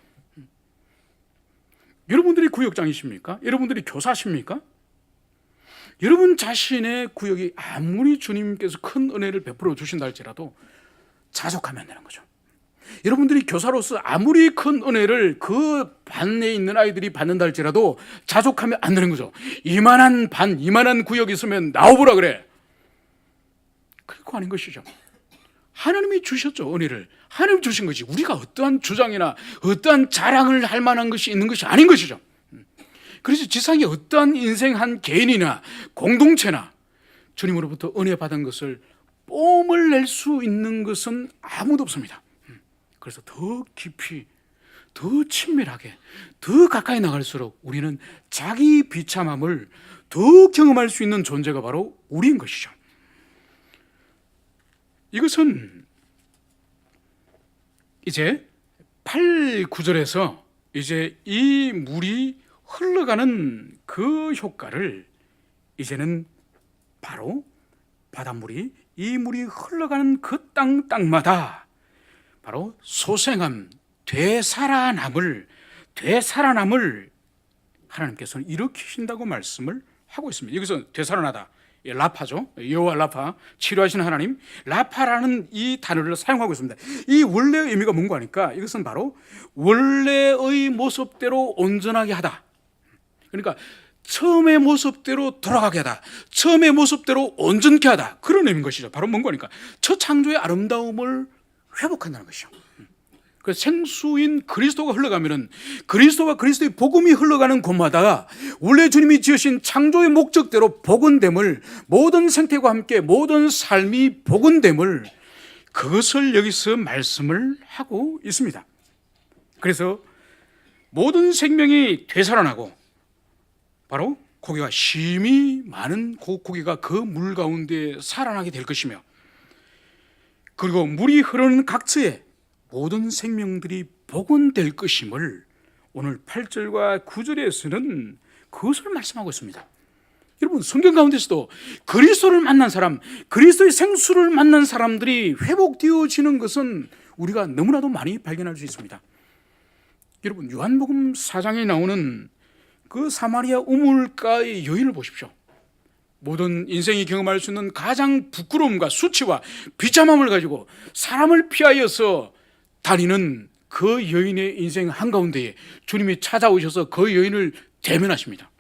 여러분들이 구역장이십니까? 여러분들이 교사십니까? 여러분 자신의 구역이 아무리 주님께서 큰 은혜를 베풀어 주신다 할지라도 자족하면 안 되는 거죠. 여러분들이 교사로서 아무리 큰 은혜를 그 반에 있는 아이들이 받는다 할지라도 자족하면 안 되는 거죠. 이만한 반, 이만한 구역이 있으면 나와보라 그래. 그거 아닌 것이죠. 하나님이 주셨죠, 은혜를. 하나님이 주신 것이 우리가 어떠한 주장이나 어떠한 자랑을 할 만한 것이 있는 것이 아닌 것이죠. 그래서 지상에 어떠한 인생 한 개인이나 공동체나 주님으로부터 은혜 받은 것을 뽐을 낼 수 있는 것은 아무도 없습니다. 그래서 더 깊이, 더 친밀하게, 더 가까이 나갈수록 우리는 자기 비참함을 더 경험할 수 있는 존재가 바로 우리인 것이죠. 이것은 이제 8, 9절에서 이제 이 물이 흘러가는 그 효과를 이제는 바로 바닷물이, 이 물이 흘러가는 그 땅마다 바로 소생함, 되살아남을 하나님께서는 일으키신다고 말씀을 하고 있습니다. 여기서 되살아나다, 라파죠. 여호와 라파, 치료하시는 하나님, 라파라는 이 단어를 사용하고 있습니다. 이 원래의 의미가 뭔가 하니까 이것은 바로 원래의 모습대로 온전하게 하다. 그러니까 처음의 모습대로 돌아가게 하다, 처음의 모습대로 온전케 하다, 그런 의미인 것이죠. 바로 뭔가 하니까 첫 창조의 아름다움을 회복한다는 것이죠. 그 생수인 그리스도가 흘러가면은, 그리스도와 그리스도의 복음이 흘러가는 곳마다 원래 주님이 지으신 창조의 목적대로 복원됨을, 모든 생태와 함께 모든 삶이 복원됨을, 그것을 여기서 말씀을 하고 있습니다. 그래서 모든 생명이 되살아나고 바로 고기가 심히 많은 고기가 그 물 가운데 살아나게 될 것이며, 그리고 물이 흐르는 각처에 모든 생명들이 복원될 것임을 오늘 8절과 9절에서는 그것을 말씀하고 있습니다. 여러분, 성경 가운데서도 그리스도를 만난 사람, 그리스도의 생수를 만난 사람들이 회복되어지는 것은 우리가 너무나도 많이 발견할 수 있습니다. 여러분, 요한복음 4장에 나오는 그 사마리아 우물가의 여인을 보십시오. 모든 인생이 경험할 수 있는 가장 부끄러움과 수치와 비참함을 가지고 사람을 피하여서 다니는 그 여인의 인생 한가운데에 주님이 찾아오셔서 그 여인을 대면하십니다.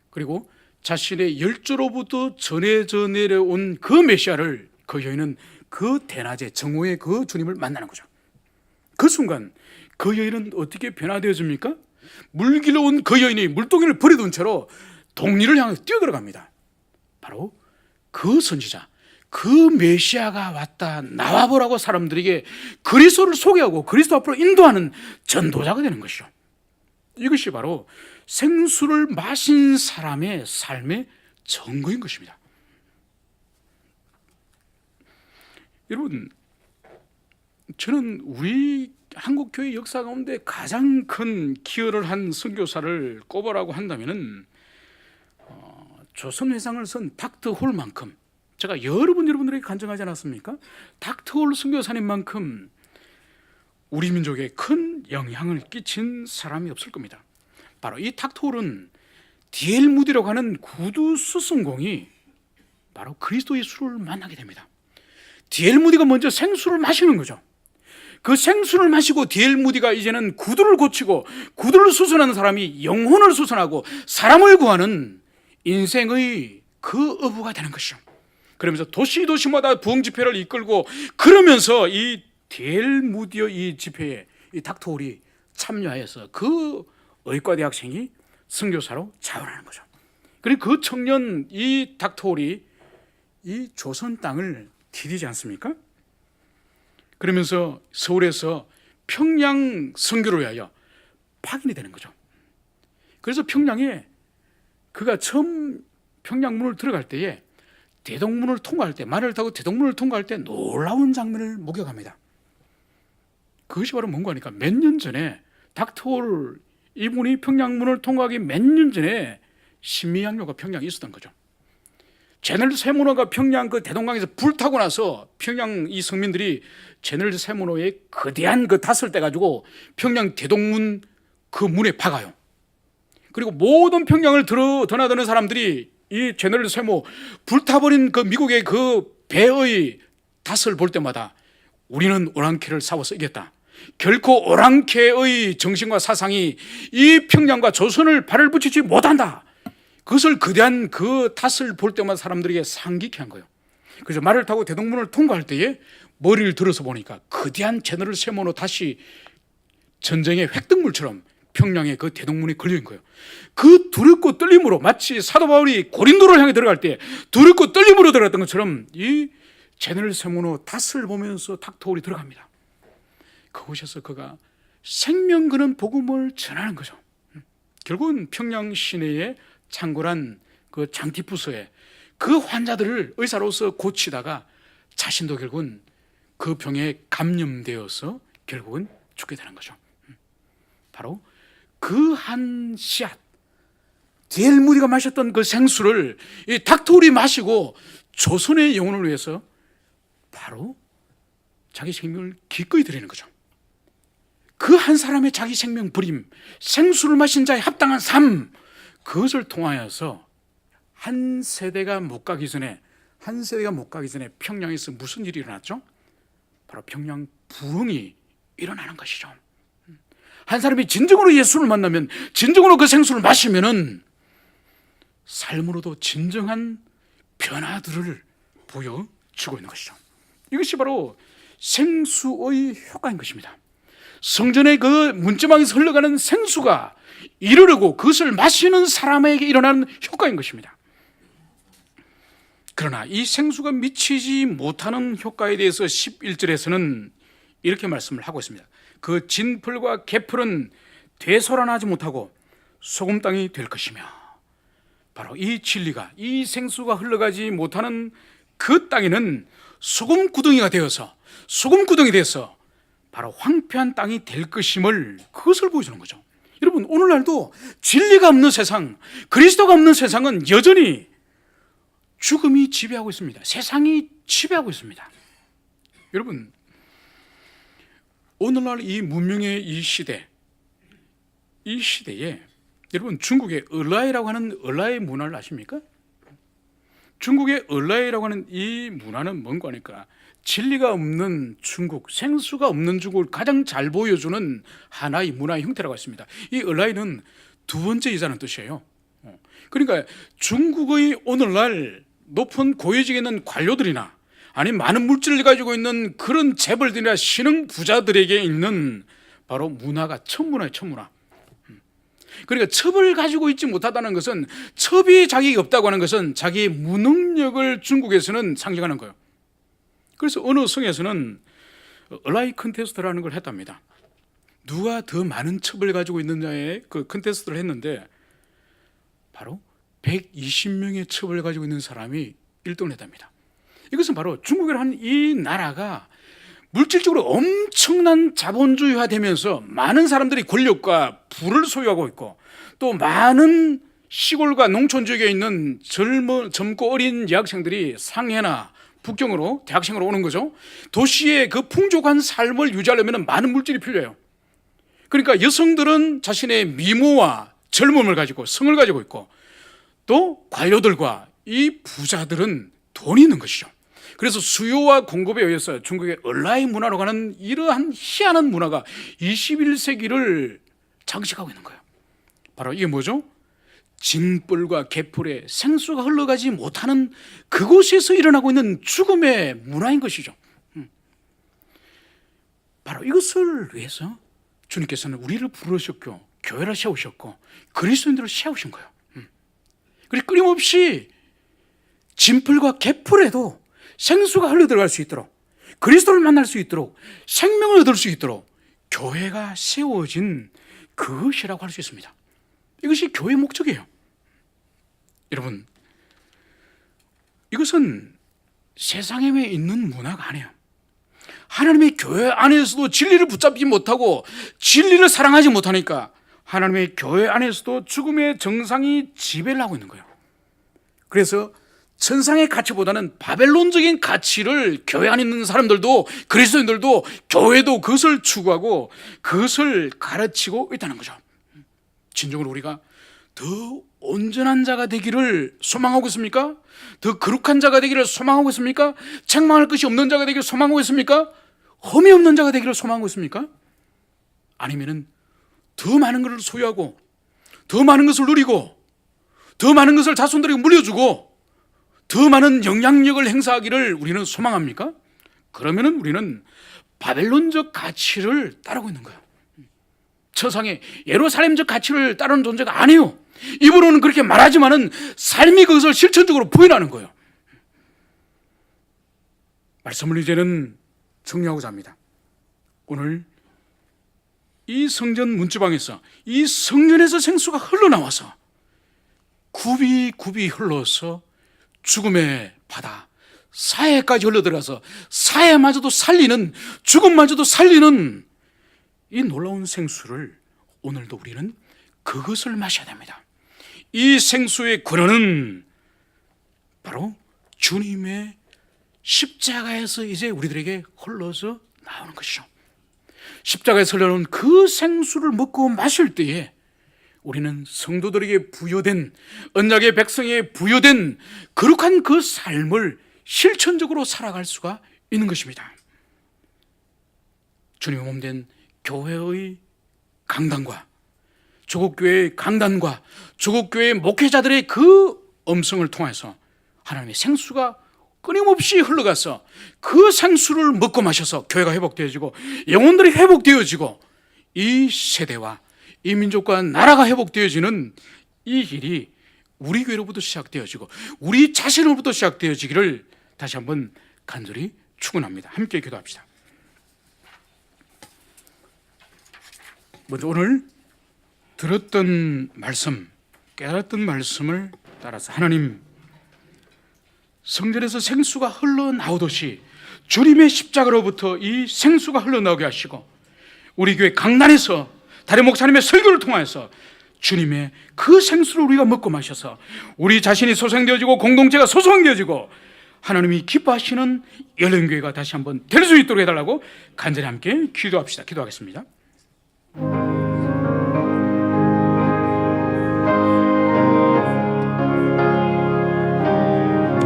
그리고 자신의 열조로부터 전해져 내려온 그 메시아를, 그 여인은 그 대낮에 정오에 그 주님을 만나는 거죠. 그 순간 그 여인은 어떻게 변화되어집니까? 물길로 온 그 여인이 물동이를 버려둔 채로 동리를 향해 뛰어들어갑니다. 바로 그 선지자, 그 메시아가 왔다, 나와보라고 사람들에게 그리스도를 소개하고 그리스도 앞으로 인도하는 전도자가 되는 것이죠. 이것이 바로 생수를 마신 사람의 삶의 증거인 것입니다. 여러분, 저는 우리 한국교회 역사 가운데 가장 큰 기여를 한 선교사를 꼽으라고 한다면은 조선회상을 선 닥터 홀만큼, 제가 여러분들에게 간증하지 않았습니까? 닥터 홀 선교사님만큼 우리 민족에 큰 영향을 끼친 사람이 없을 겁니다. 바로 이 닥터 홀은 D.L. 무디라고 하는 구두 스승공이 바로 그리스도 예수를 만나게 됩니다. D.L. 무디가 먼저 생수를 마시는 거죠. 그 생수를 마시고 D.L. 무디가 이제는 구두를 고치고, 구두를 수선하는 사람이 영혼을 수선하고 사람을 구하는 인생의 그 어부가 되는 것이죠. 그러면서 도시마다 부흥 집회를 이끌고, 그러면서 이 델무디어 이 집회에 이 닥터홀이 참여하여서 그 의과 대학생이 선교사로 자원하는 거죠. 그리고 그 청년 이 닥터홀이 이 조선 땅을 디디지 않습니까? 그러면서 서울에서 평양 선교를 위하여 파견이 되는 거죠. 그래서 평양에 그가 처음 평양문을 들어갈 때에 대동문을 통과할 때, 말을 타고 대동문을 통과할 때 놀라운 장면을 목격합니다. 그것이 바로 뭔가 하니까 몇 년 전에 닥터홀 이분이 평양문을 통과하기 몇 년 전에 신미양요가 평양에 있었던 거죠. 제널 세모노가 평양 그 대동강에서 불타고 나서 평양 이 성민들이 제널 세모노의 거대한 그 닷을 떼가지고 평양 대동문 그 문에 박아요. 그리고 모든 평양을 드나드는 사람들이 이 제널 세모 불타버린 그 미국의 그 배의 닷을 볼 때마다 우리는 오랑캐를 싸워서 이겼다. 결코 오랑캐의 정신과 사상이 이 평양과 조선을 발을 붙이지 못한다. 그것을 거대한 그 닷을 볼 때마다 사람들에게 상기케 한 거예요. 그래서 말을 타고 대동문을 통과할 때에 머리를 들어서 보니까 거대한 제너럴 세모노 닷이 전쟁의 획득물처럼 평양의 그 대동문이 걸려있는 거예요. 그 두렵고 떨림으로 마치 사도 바울이 고린도를 향해 들어갈 때 두렵고 떨림으로 들어갔던 것처럼 이 제너럴 세모노 닷을 보면서 닥터홀이 들어갑니다. 그곳에서 그가 생명 거는 복음을 전하는 거죠. 결국은 평양 시내의 창궐한 그 장티푸스에 그 환자들을 의사로서 고치다가 자신도 결국은 그 병에 감염되어서 결국은 죽게 되는 거죠. 바로 그 한 씨앗, 델무디가 마셨던 그 생수를 이 닥터홀이 마시고 조선의 영혼을 위해서 바로 자기 생명을 기꺼이 드리는 거죠. 그 한 사람의 자기 생명 버림, 생수를 마신 자의 합당한 삶, 그것을 통하여서 한 세대가 못 가기 전에 평양에서 무슨 일이 일어났죠? 바로 평양 부흥이 일어나는 것이죠. 한 사람이 진정으로 예수를 만나면, 진정으로 그 생수를 마시면은 삶으로도 진정한 변화들을 보여주고 있는 것이죠. 이것이 바로 생수의 효과인 것입니다. 성전의 그 문지방에서 흘러가는 생수가 이르르고 그것을 마시는 사람에게 일어나는 효과인 것입니다. 그러나 이 생수가 미치지 못하는 효과에 대해서 11절에서는 이렇게 말씀을 하고 있습니다. 그 진풀과 개풀은 되살아나지 못하고 소금 땅이 될 것이며, 바로 이 진리가, 이 생수가 흘러가지 못하는 그 땅에는 소금 구덩이가 되어서 바로 황폐한 땅이 될 것임을, 그것을 보여주는 거죠. 여러분, 오늘날도 진리가 없는 세상, 그리스도가 없는 세상은 여전히 죽음이 지배하고 있습니다. 세상이 지배하고 있습니다. 여러분, 오늘날 이 문명의 이 시대에 여러분, 중국의 얼라이라고 하는 얼라이 문화를 아십니까? 중국의 얼라이라고 하는 이 문화는 뭔가 하니까 진리가 없는 중국, 생수가 없는 중국을 가장 잘 보여주는 하나의 문화의 형태라고 했습니다. 이 얼라이는 두 번째 이자는 뜻이에요. 그러니까 중국의 오늘날 높은 고위직에 있는 관료들이나 아니면 많은 물질을 가지고 있는 그런 재벌들이나 신흥 부자들에게 있는 바로 문화가 첩문화예요, 첩문화. 그러니까 첩을 가지고 있지 못하다는 것은, 첩이 자격이 없다고 하는 것은 자기의 무능력을 중국에서는 상징하는 거예요. 그래서 어느 성에서는 얼라이 컨테스트라는 걸 했답니다. 누가 더 많은 첩을 가지고 있느냐의 그 컨테스트를 했는데 바로 120명의 첩을 가지고 있는 사람이 1등을 했답니다. 이것은 바로 중국이라는 이 나라가 물질적으로 엄청난 자본주의화되면서 많은 사람들이 권력과 부를 소유하고 있고, 또 많은 시골과 농촌 지역에 있는 젊고 어린 여학생들이 상해나 북경으로 대학생으로 오는 거죠. 도시의 그 풍족한 삶을 유지하려면 많은 물질이 필요해요. 그러니까 여성들은 자신의 미모와 젊음을 가지고 성을 가지고 있고, 또 관료들과 이 부자들은 돈이 있는 것이죠. 그래서 수요와 공급에 의해서 중국의 얼라이 문화로 가는 이러한 희한한 문화가 21세기를 장식하고 있는 거예요. 바로 이게 뭐죠? 진뿔과 개풀에 생수가 흘러가지 못하는 그곳에서 일어나고 있는 죽음의 문화인 것이죠. 바로 이것을 위해서 주님께서는 우리를 부르셨고 교회를 세우셨고 그리스도인들을 세우신 거예요. 그리고 끊임없이 진풀과 개풀에도 생수가 흘러들어갈 수 있도록, 그리스도를 만날 수 있도록, 생명을 얻을 수 있도록 교회가 세워진 그것이라고 할 수 있습니다. 이것이 교회의 목적이에요. 여러분, 이것은 세상에 있는 문화가 아니에요. 하나님의 교회 안에서도 진리를 붙잡지 못하고 진리를 사랑하지 못하니까 하나님의 교회 안에서도 죽음의 정상이 지배를 하고 있는 거예요. 그래서 천상의 가치보다는 바벨론적인 가치를 교회 안에 있는 사람들도, 그리스도인들도, 교회도 그것을 추구하고 그것을 가르치고 있다는 거죠. 진정으로 우리가 더 온전한 자가 되기를 소망하고 있습니까? 더 거룩한 자가 되기를 소망하고 있습니까? 책망할 것이 없는 자가 되기를 소망하고 있습니까? 험이 없는 자가 되기를 소망하고 있습니까? 아니면은 더 많은 것을 소유하고 더 많은 것을 누리고 더 많은 것을 자손들에게 물려주고 더 많은 영향력을 행사하기를 우리는 소망합니까? 그러면은 우리는 바벨론적 가치를 따르고 있는 거예요. 천상의 예루살렘적 가치를 따르는 존재가 아니에요. 입으로는 그렇게 말하지만은 삶이 그것을 실천적으로 부인하는 거예요. 말씀을 이제는 정리하고자 합니다. 오늘 이 성전 문지방에서, 이 성전에서 생수가 흘러나와서 굽이 흘러서 죽음의 바다 사해까지 흘러들어가서 사해마저도 살리는, 죽음마저도 살리는 이 놀라운 생수를 오늘도 우리는 그것을 마셔야 됩니다. 이 생수의 근원은 바로 주님의 십자가에서 이제 우리들에게 흘러서 나오는 것이죠. 십자가에서 흘러나오는 그 생수를 먹고 마실 때에 우리는 성도들에게 부여된, 언약의 백성에게 부여된 거룩한 그 삶을 실천적으로 살아갈 수가 있는 것입니다. 주님의 몸된 교회의 강단과 조국교회의 강단과 조국교회의 목회자들의 그 음성을 통해서 하나님의 생수가 끊임없이 흘러가서 그 생수를 먹고 마셔서 교회가 회복되어지고 영혼들이 회복되어지고 이 세대와 이 민족과 나라가 회복되어지는 이 일이 우리 교회로부터 시작되어지고 우리 자신으로부터 시작되어지기를 다시 한번 간절히 축원합니다. 함께 기도합시다. 먼저 오늘 들었던 말씀, 깨달았던 말씀을 따라서 하나님, 성전에서 생수가 흘러나오듯이 주님의 십자가로부터 이 생수가 흘러나오게 하시고 우리 교회 강단에서 다른 목사님의 설교를 통해서 주님의 그 생수를 우리가 먹고 마셔서 우리 자신이 소생되어지고 공동체가 소성되어지고 하나님이 기뻐하시는 열린교회가 다시 한번 될 수 있도록 해달라고 간절히 함께 기도합시다. 기도하겠습니다.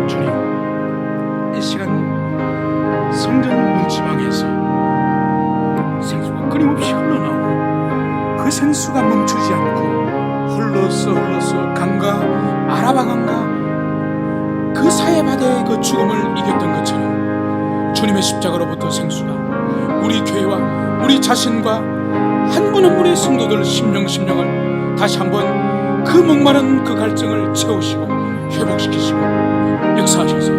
주님, 이 시간 성전 문지방에서 생수가 끊임없이 흘러나오고 그 생수가 멈추지 않고 흘러서 강과 아라바 강과 그 사해바다의 그 죽음을 이겼던 것처럼 주님의 십자가로부터 생수가 우리 교회와 우리 자신과 한 분 한 분의 성도들 심령을 다시 한번 그 목마른 그 갈증을 채우시고 회복시키시고 역사하셔서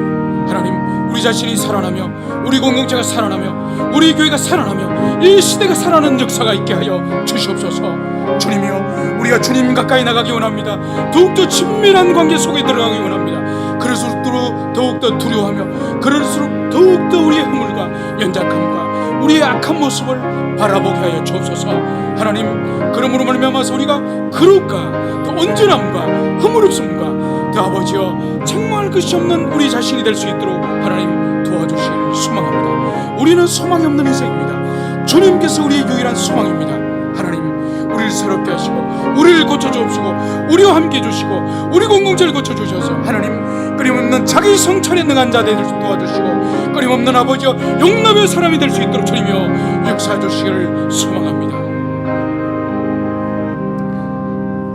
하나님, 우리 자신이 살아나며 우리 공동체가 살아나며 우리 교회가 살아나며 이 시대가 살아나는 역사가 있게 하여 주시옵소서. 주님이여, 우리가 주님 가까이 나가기 원합니다. 더욱더 친밀한 관계 속에 들어가기 원합니다. 그럴수록 더욱더 두려워하며 그럴수록 더욱더 우리의 허물과 연약함과 우리의 악한 모습을 바라보게 하여 주옵소서. 하나님, 그러므로 말미암아서 우리가 거룩과 더 온전함과 허물없음과 더 아버지여 책망할 것이 없는 우리 자신이 될 수 있도록 하나님 도와주시기를 소망합니다. 우리는 소망이 없는 인생입니다. 주님께서 우리의 유일한 소망입니다. 하나님, 우리를 새롭게 하시고 우리를 고쳐주옵시고 우리와 함께 해주시고 우리 공동체를 고쳐주셔서 하나님, 끊임없는 자기 성찰에 능한 자 되도록 도와주시고 끊임없는 아버지여 용납의 사람이 될 수 있도록 주님이여 역사해 주시기를 소망합니다.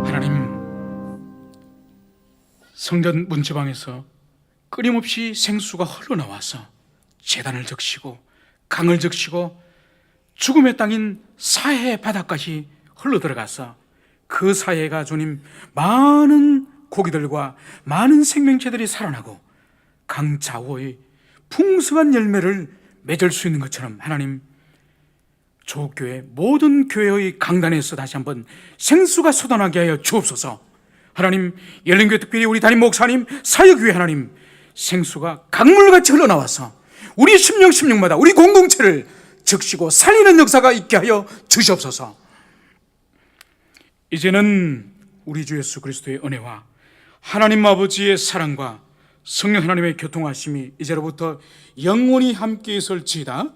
하나님, 성전 문지방에서 끊임없이 생수가 흘러나와서 제단을 적시고 강을 적시고 죽음의 땅인 사해 바다까지 흘러들어가서 그 사해가 주님 많은 고기들과 많은 생명체들이 살아나고 강좌호의 풍성한 열매를 맺을 수 있는 것처럼 하나님, 조교회 모든 교회의 강단에서 다시 한번 생수가 쏟아나게 하여 주옵소서. 하나님, 열린교회 특별히 우리 담임 목사님, 사역위에 하나님, 생수가 강물같이 흘러나와서 우리 심령마다 우리 공동체를 적시고 살리는 역사가 있게 하여 주시옵소서. 이제는 우리 주 예수 그리스도의 은혜와 하나님 아버지의 사랑과 성령 하나님의 교통하심이 이제로부터 영원히 함께 있을지어다.